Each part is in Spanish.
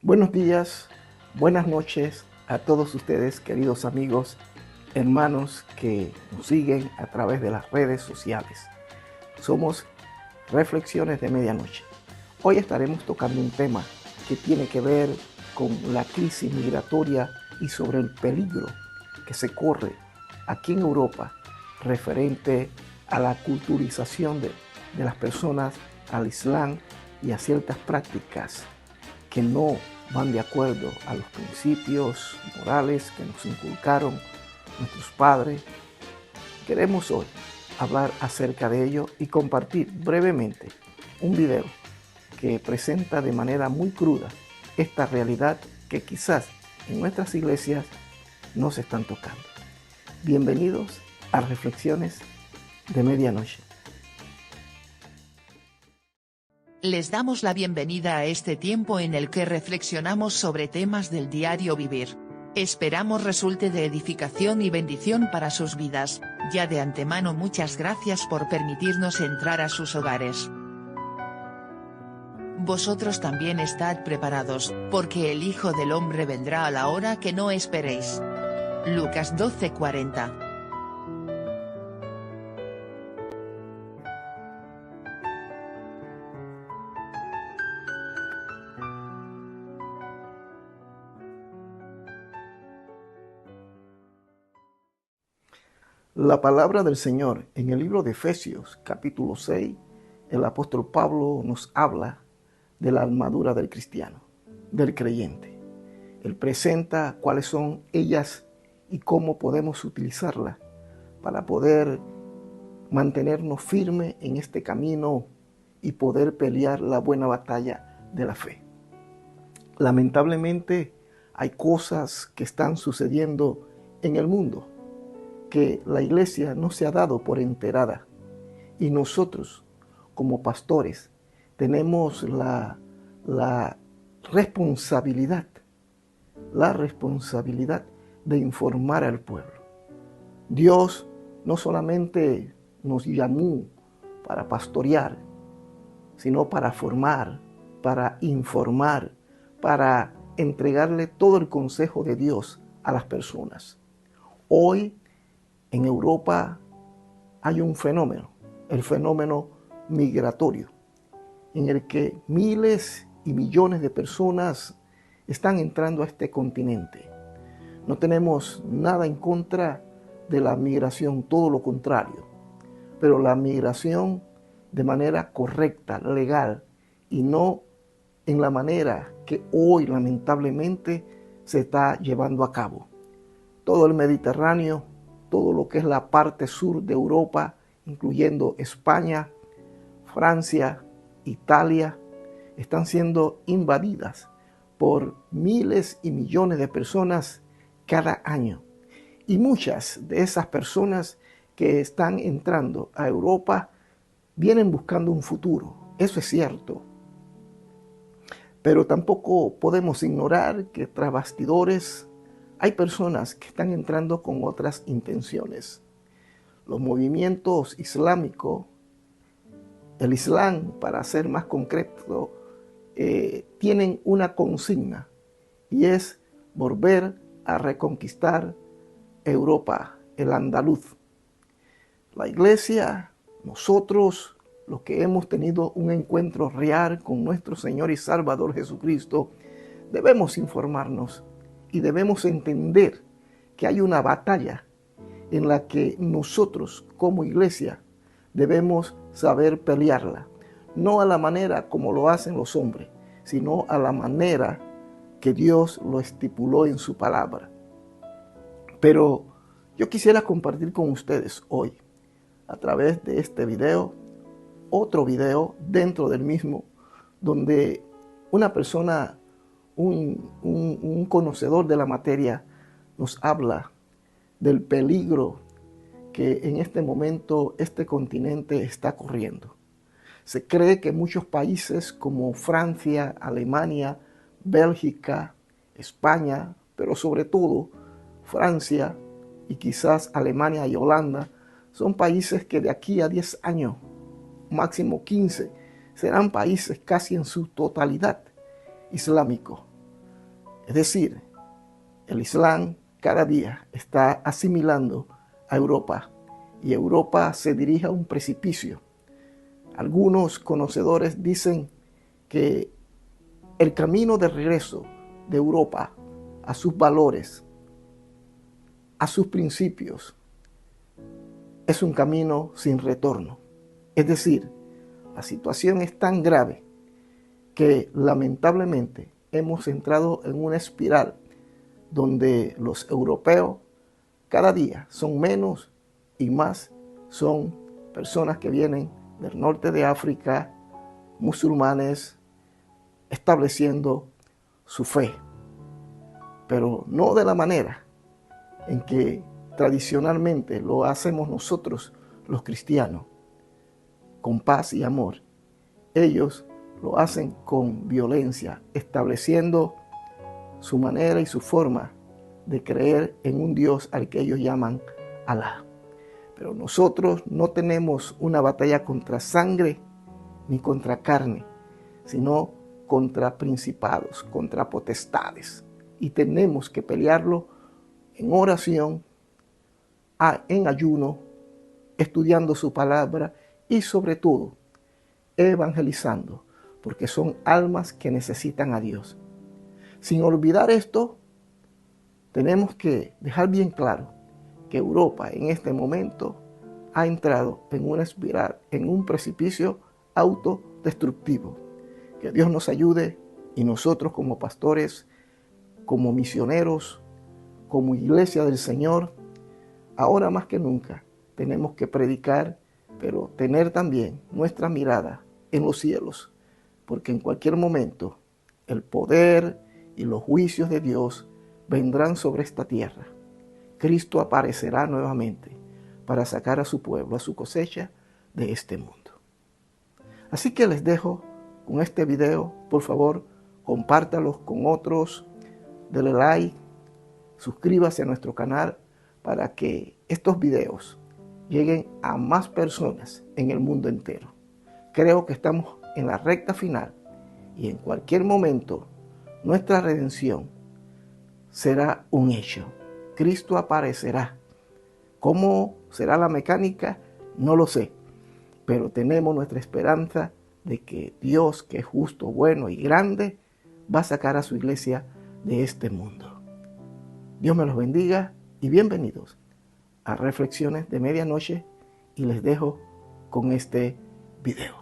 Buenos días, buenas noches a todos ustedes, queridos amigos, hermanos que nos siguen a través de las redes sociales. Somos Reflexiones de Medianoche. Hoy estaremos tocando un tema que tiene que ver con la crisis migratoria y sobre el peligro que se corre aquí en Europa referente a la culturización de las personas al Islam y a ciertas prácticas que no van de acuerdo a los principios morales que nos inculcaron nuestros padres. Queremos hoy hablar acerca de ello y compartir brevemente un video que presenta de manera muy cruda esta realidad que quizás en nuestras iglesias no se están tocando. Bienvenidos a Reflexiones de Medianoche. Les damos la bienvenida a este tiempo en el que reflexionamos sobre temas del diario vivir. Esperamos resulte de edificación y bendición para sus vidas. Ya de antemano muchas gracias por permitirnos entrar a sus hogares. Vosotros también estad preparados, porque el Hijo del Hombre vendrá a la hora que no esperéis. Lucas 12:40. La palabra del Señor en el libro de Efesios, capítulo 6, el apóstol Pablo nos habla de la armadura del cristiano, del creyente. Él presenta cuáles son ellas y cómo podemos utilizarlas para poder mantenernos firmes en este camino y poder pelear la buena batalla de la fe. Lamentablemente hay cosas que están sucediendo en el mundo que la iglesia no se ha dado por enterada, y nosotros como pastores tenemos la responsabilidad de informar al pueblo. Dios no solamente nos llamó para pastorear, sino para formar, para informar, para entregarle todo el consejo de Dios a las personas. Hoy en Europa hay un fenómeno, el fenómeno migratorio, en el que miles y millones de personas están entrando a este continente. No tenemos nada en contra de la migración, todo lo contrario, pero la migración de manera correcta, legal, y no en la manera que hoy lamentablemente se está llevando a cabo. Todo el Mediterráneo, todo lo que es la parte sur de Europa, incluyendo España, Francia, Italia, están siendo invadidas por miles y millones de personas cada año. Y muchas de esas personas que están entrando a Europa vienen buscando un futuro. Eso es cierto. Pero tampoco podemos ignorar que tras bastidores hay personas que están entrando con otras intenciones. Los movimientos islámicos, el Islam, para ser más concreto, tienen una consigna, y es volver a reconquistar Europa, el andaluz. La iglesia, nosotros, los que hemos tenido un encuentro real con nuestro Señor y Salvador Jesucristo, debemos informarnos y debemos entender que hay una batalla en la que nosotros como iglesia debemos saber pelearla, no a la manera como lo hacen los hombres, sino a la manera que Dios lo estipuló en su palabra. Pero yo quisiera compartir con ustedes hoy, a través de este video, otro video dentro del mismo, donde una persona, un conocedor de la materia, nos habla del peligro que en este momento este continente está corriendo. Se cree que muchos países como Francia, Alemania, Bélgica, España, pero sobre todo Francia y quizás Alemania y Holanda, son países que de aquí a 10 años, máximo 15, serán países casi en su totalidad islámicos. Es decir, el Islam cada día está asimilando a Europa y Europa se dirige a un precipicio. Algunos conocedores dicen que el camino de regreso de Europa a sus valores, a sus principios, es un camino sin retorno. Es decir, la situación es tan grave que lamentablemente hemos entrado en una espiral donde los europeos cada día son menos y más son personas que vienen del norte de África, musulmanes, estableciendo su fe, pero no de la manera en que tradicionalmente lo hacemos nosotros los cristianos, con paz y amor. Ellos lo hacen con violencia, estableciendo su manera y su forma de creer en un Dios al que ellos llaman Alá. Pero nosotros no tenemos una batalla contra sangre ni contra carne, sino contra principados, contra potestades. Y tenemos que pelearlo en oración, en ayuno, estudiando su palabra y sobre todo evangelizando, porque son almas que necesitan a Dios. Sin olvidar esto, tenemos que dejar bien claro que Europa en este momento ha entrado en una espiral, en un precipicio autodestructivo. Que Dios nos ayude y nosotros como pastores, como misioneros, como iglesia del Señor, ahora más que nunca tenemos que predicar, pero tener también nuestra mirada en los cielos, porque en cualquier momento el poder y los juicios de Dios vendrán sobre esta tierra. Cristo aparecerá nuevamente para sacar a su pueblo, a su cosecha de este mundo. Así que les dejo con este video. Por favor, compártalos con otros, denle like, suscríbase a nuestro canal para que estos videos lleguen a más personas en el mundo entero. Creo que estamos en la recta final y en cualquier momento nuestra redención será un hecho. Cristo aparecerá. ¿Cómo será la mecánica? No lo sé, pero tenemos nuestra esperanza de que Dios, que es justo, bueno y grande, va a sacar a su iglesia de este mundo. Dios me los bendiga y bienvenidos a Reflexiones de Medianoche, y les dejo con este video.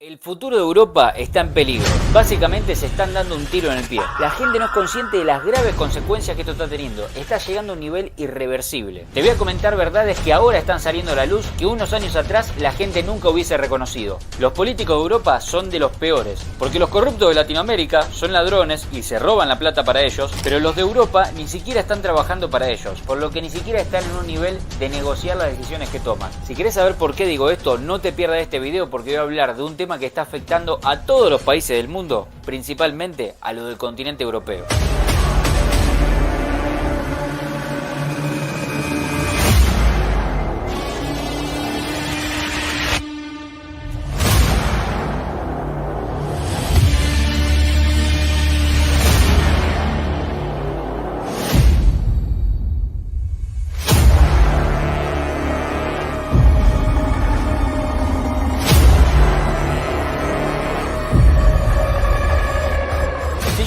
El futuro de Europa está en peligro. Básicamente se están dando un tiro en el pie. La gente no es consciente de las graves consecuencias que esto está teniendo. Está llegando a un nivel irreversible. Te voy a comentar verdades que ahora están saliendo a la luz que unos años atrás la gente nunca hubiese reconocido. Los políticos de Europa son de los peores, porque los corruptos de Latinoamérica son ladrones y se roban la plata para ellos, pero los de Europa ni siquiera están trabajando para ellos, por lo que ni siquiera están en un nivel de negociar las decisiones que toman. Si querés saber por qué digo esto, no te pierdas este video, porque voy a hablar de un tema que está afectando a todos los países del mundo, principalmente a los del continente europeo.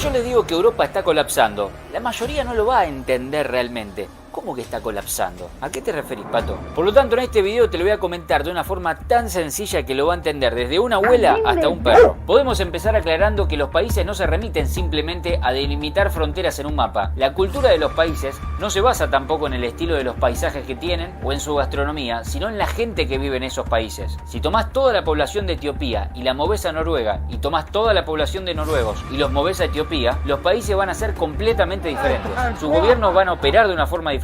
Yo les digo que Europa está colapsando, la mayoría no lo va a entender realmente. ¿Cómo que está colapsando? ¿A qué te referís, Pato? Por lo tanto, en este video te lo voy a comentar de una forma tan sencilla que lo va a entender desde una abuela hasta un perro. Podemos empezar aclarando que los países no se remiten simplemente a delimitar fronteras en un mapa. La cultura de los países no se basa tampoco en el estilo de los paisajes que tienen o en su gastronomía, sino en la gente que vive en esos países. Si tomás toda la población de Etiopía y la movés a Noruega, y tomás toda la población de noruegos y los movés a Etiopía, los países van a ser completamente diferentes. Sus gobiernos van a operar de una forma diferente,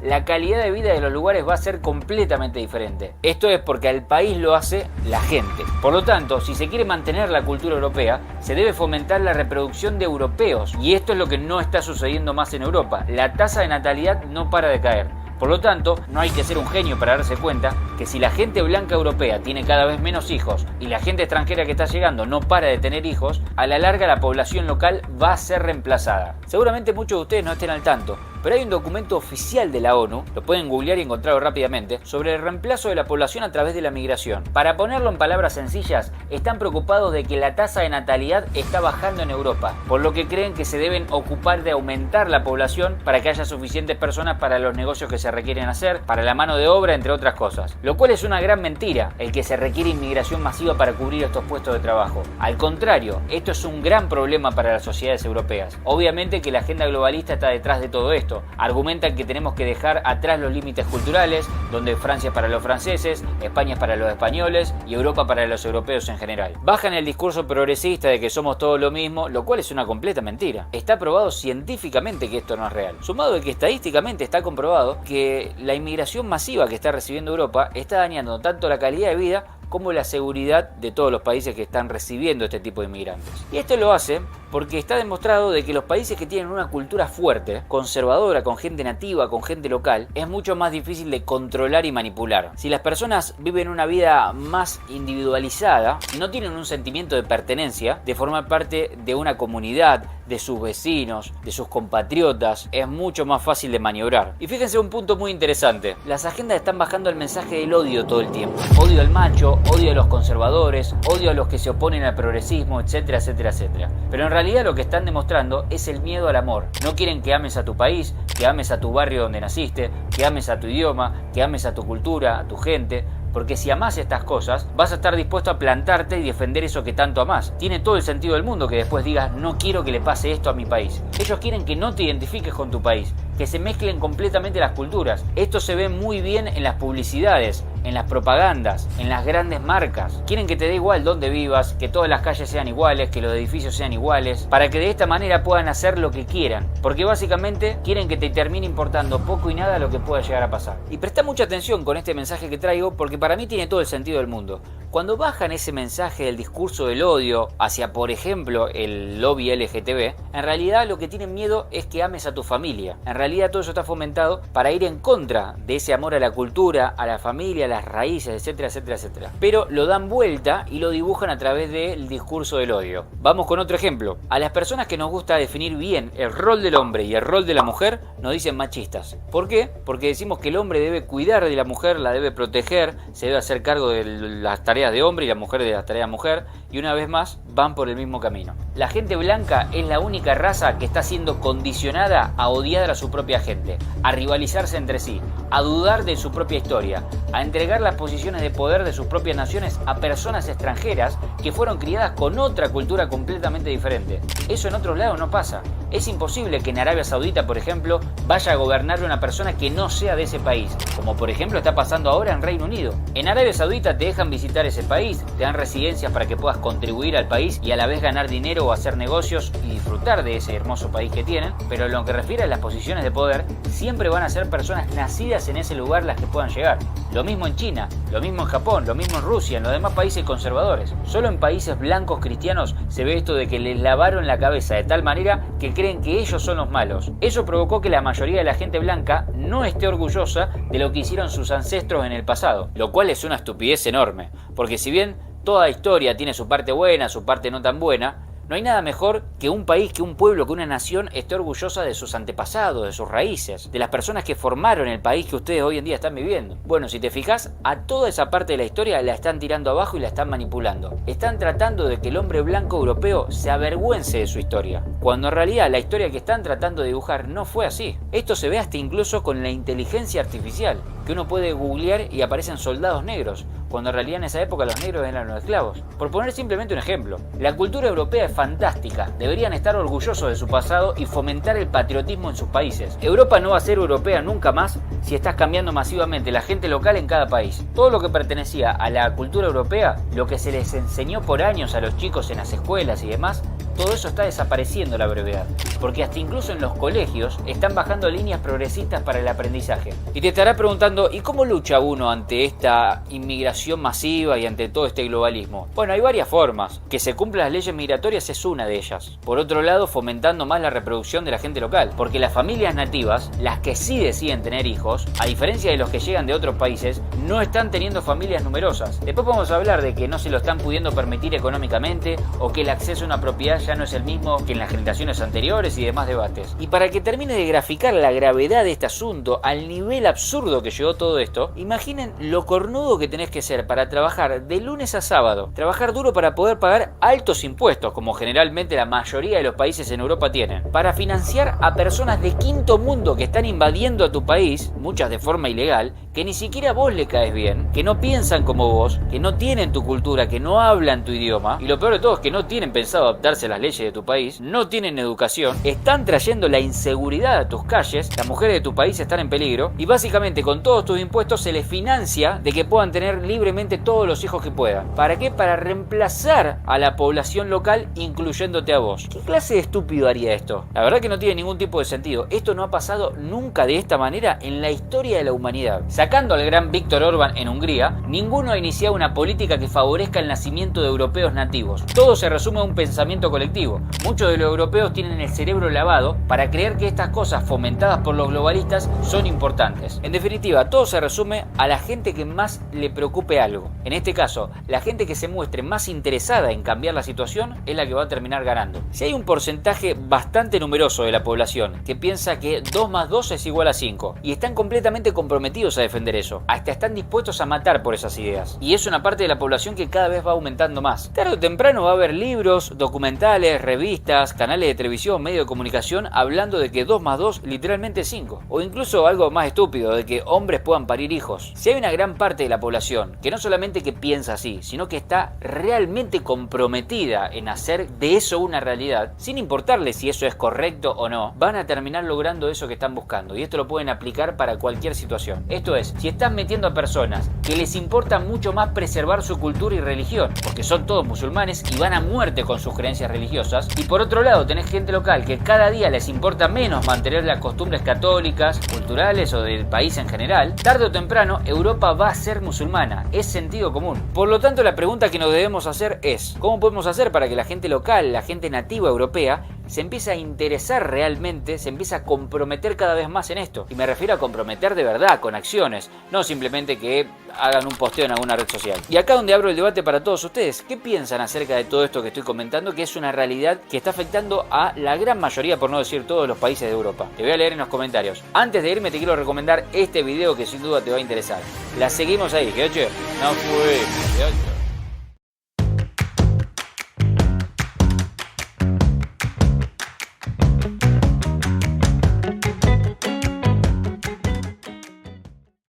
la calidad de vida de los lugares va a ser completamente diferente. Esto es porque al país lo hace la gente. Por lo tanto, si se quiere mantener la cultura europea, se debe fomentar la reproducción de europeos, y esto es lo que no está sucediendo más en Europa. La tasa de natalidad no para de caer. Por lo tanto, no hay que ser un genio para darse cuenta que si la gente blanca europea tiene cada vez menos hijos y la gente extranjera que está llegando no para de tener hijos, a la larga la población local va a ser reemplazada. Seguramente muchos de ustedes no estén al tanto, pero hay un documento oficial de la ONU, lo pueden googlear y encontrarlo rápidamente, sobre el reemplazo de la población a través de la migración. Para ponerlo en palabras sencillas, están preocupados de que la tasa de natalidad está bajando en Europa, por lo que creen que se deben ocupar de aumentar la población para que haya suficientes personas para los negocios que se requieren hacer, para la mano de obra, entre otras cosas. Lo cual es una gran mentira, el que se requiere inmigración masiva para cubrir estos puestos de trabajo. Al contrario, esto es un gran problema para las sociedades europeas. Obviamente que la agenda globalista está detrás de todo esto. Argumentan que tenemos que dejar atrás los límites culturales, donde Francia es para los franceses, España es para los españoles y Europa para los europeos en general. Bajan el discurso progresista de que somos todos lo mismo, lo cual es una completa mentira. Está probado científicamente que esto no es real. Sumado de que estadísticamente está comprobado que la inmigración masiva que está recibiendo Europa está dañando tanto la calidad de vida como la seguridad de todos los países que están recibiendo este tipo de inmigrantes. Y esto lo hace porque está demostrado de que los países que tienen una cultura fuerte, conservadora, con gente nativa, con gente local, es mucho más difícil de controlar y manipular. Si las personas viven una vida más individualizada y no tienen un sentimiento de pertenencia, de formar parte de una comunidad, de sus vecinos, de sus compatriotas, es mucho más fácil de maniobrar. Y fíjense un punto muy interesante. Las agendas están bajando el mensaje del odio todo el tiempo. Odio al macho, odio a los conservadores, odio a los que se oponen al progresismo, etcétera, etcétera, etcétera. Pero en realidad lo que están demostrando es el miedo al amor. No quieren que ames a tu país, que ames a tu barrio donde naciste, que ames a tu idioma, que ames a tu cultura, a tu gente. Porque si amás estas cosas, vas a estar dispuesto a plantarte y defender eso que tanto amás. Tiene todo el sentido del mundo que después digas, no quiero que le pase esto a mi país. Ellos quieren que no te identifiques con tu país, que se mezclen completamente las culturas. Esto se ve muy bien en las publicidades, en las propagandas, en las grandes marcas. Quieren que te dé igual dónde vivas, que todas las calles sean iguales, que los edificios sean iguales, para que de esta manera puedan hacer lo que quieran. Porque básicamente quieren que te termine importando poco y nada lo que pueda llegar a pasar. Y presta mucha atención con este mensaje que traigo porque para mí tiene todo el sentido del mundo. Cuando bajan ese mensaje del discurso del odio hacia, por ejemplo, el lobby LGTB, en realidad lo que tienen miedo es que ames a tu familia. En realidad todo eso está fomentado para ir en contra de ese amor a la cultura, a la familia, a las raíces, etcétera, etcétera, etcétera. Pero lo dan vuelta y lo dibujan a través del discurso del odio. Vamos con otro ejemplo. A las personas que nos gusta definir bien el rol del hombre y el rol de la mujer, nos dicen machistas. ¿Por qué? Porque decimos que el hombre debe cuidar de la mujer, la debe proteger, se debe hacer cargo de las tareas de hombre y la mujer de las tareas de mujer, y una vez más van por el mismo camino. La gente blanca es la única raza que está siendo condicionada a odiar a su propia gente, a rivalizarse entre sí, a dudar de su propia historia, a entregar las posiciones de poder de sus propias naciones a personas extranjeras que fueron criadas con otra cultura completamente diferente. Eso en otros lados no pasa. Es imposible que en Arabia Saudita, por ejemplo, vaya a gobernar una persona que no sea de ese país, como por ejemplo está pasando ahora en Reino Unido. En Arabia Saudita te dejan visitar ese país, te dan residencias para que puedas contribuir al país y a la vez ganar dinero o hacer negocios y disfrutar de ese hermoso país que tienen, pero en lo que refiere a las posiciones de poder, siempre van a ser personas nacidas en ese lugar las que puedan llegar. Lo mismo en China, lo mismo en Japón, lo mismo en Rusia, en los demás países conservadores. Solo en países blancos cristianos se ve esto de que les lavaron la cabeza de tal manera que creen que ellos son los malos. Eso provocó que la mayoría de la gente blanca no esté orgullosa de lo que hicieron sus ancestros en el pasado, lo cual es una estupidez enorme, porque si bien toda historia tiene su parte buena, su parte no tan buena, no hay nada mejor que un país, que un pueblo, que una nación esté orgullosa de sus antepasados, de sus raíces, de las personas que formaron el país que ustedes hoy en día están viviendo. Bueno, si te fijas, a toda esa parte de la historia la están tirando abajo y la están manipulando. Están tratando de que el hombre blanco europeo se avergüence de su historia, cuando en realidad la historia que están tratando de dibujar no fue así. Esto se ve hasta incluso con la inteligencia artificial, que uno puede googlear y aparecen soldados negros, cuando en realidad en esa época los negros eran los esclavos. Por poner simplemente un ejemplo, la cultura europea es fantástica, deberían estar orgullosos de su pasado y fomentar el patriotismo en sus países. Europa no va a ser europea nunca más si estás cambiando masivamente la gente local en cada país. Todo lo que pertenecía a la cultura europea, lo que se les enseñó por años a los chicos en las escuelas y demás, todo eso está desapareciendo la brevedad, porque hasta incluso en los colegios están bajando líneas progresistas para el aprendizaje. Y te estarás preguntando, ¿y cómo lucha uno ante esta inmigración masiva y ante todo este globalismo? Bueno, hay varias formas. Que se cumplan las leyes migratorias es una de ellas. Por otro lado, fomentando más la reproducción de la gente local, porque las familias nativas, las que sí deciden tener hijos, a diferencia de los que llegan de otros países, no están teniendo familias numerosas. Después podemos hablar de que no se lo están pudiendo permitir económicamente o que el acceso a una propiedad ya no es el mismo que en las generaciones anteriores y demás debates. Y para que termine de graficar la gravedad de este asunto al nivel absurdo que llegó todo esto, imaginen lo cornudo que tenés que ser para trabajar de lunes a sábado, trabajar duro para poder pagar altos impuestos, como generalmente la mayoría de los países en Europa tienen, para financiar a personas de quinto mundo que están invadiendo a tu país, muchas de forma ilegal, que ni siquiera vos le caes bien, que no piensan como vos, que no tienen tu cultura, que no hablan tu idioma, y lo peor de todo es que no tienen pensado adaptarse a las leyes de tu país, no tienen educación, están trayendo la inseguridad a tus calles, las mujeres de tu país están en peligro, y básicamente con todos tus impuestos se les financia de que puedan tener libremente todos los hijos que puedan. ¿Para qué? Para reemplazar a la población local, incluyéndote a vos. ¿Qué clase de estúpido haría esto? La verdad que no tiene ningún tipo de sentido. Esto no ha pasado nunca de esta manera en la historia de la humanidad. Sacando al gran Viktor Orbán en Hungría, ninguno ha iniciado una política que favorezca el nacimiento de europeos nativos. Todo se resume a un pensamiento colectivo. Muchos de los europeos tienen el cerebro lavado para creer que estas cosas fomentadas por los globalistas son importantes. En definitiva, todo se resume a la gente que más le preocupe algo. En este caso, la gente que se muestre más interesada en cambiar la situación es la que va a terminar ganando. Si hay un porcentaje bastante numeroso de la población que piensa que 2 más 2 es igual a 5 y están completamente comprometidos a defender eso, hasta están dispuestos a matar por esas ideas, y es una parte de la población que cada vez va aumentando más. Tarde o temprano va a haber libros, documentales, revistas, canales de televisión, medios de comunicación hablando de que 2 más 2 literalmente es 5, o incluso algo más estúpido, de que hombres puedan parir hijos. Si hay una gran parte de la población que no solamente que piensa así, sino que está realmente comprometida en hacer de eso una realidad, sin importarle si eso es correcto o no, van a terminar logrando eso que están buscando, y esto lo pueden aplicar para cualquier situación. Esto es, si estás metiendo a personas que les importa mucho más preservar su cultura y religión, porque son todos musulmanes y van a muerte con sus creencias religiosas, y por otro lado tenés gente local que cada día les importa menos mantener las costumbres católicas, culturales o del país en general, tarde o temprano Europa va a ser musulmana, es sentido común. Por lo tanto, la pregunta que nos debemos hacer es, ¿cómo podemos hacer para que la gente local, la gente nativa europea, se empiece a interesar realmente, se empiece a comprometer cada vez más en esto? Y me refiero a comprometer de verdad, con acciones, no simplemente que hagan un posteo en alguna red social. Y acá donde abro el debate para todos ustedes, ¿qué piensan acerca de todo esto que estoy comentando, que es una realidad que está afectando a la gran mayoría, por no decir todos los países de Europa? Te voy a leer en los comentarios. Antes de irme te quiero recomendar este video que sin duda te va a interesar. La seguimos ahí, que oye, no fue,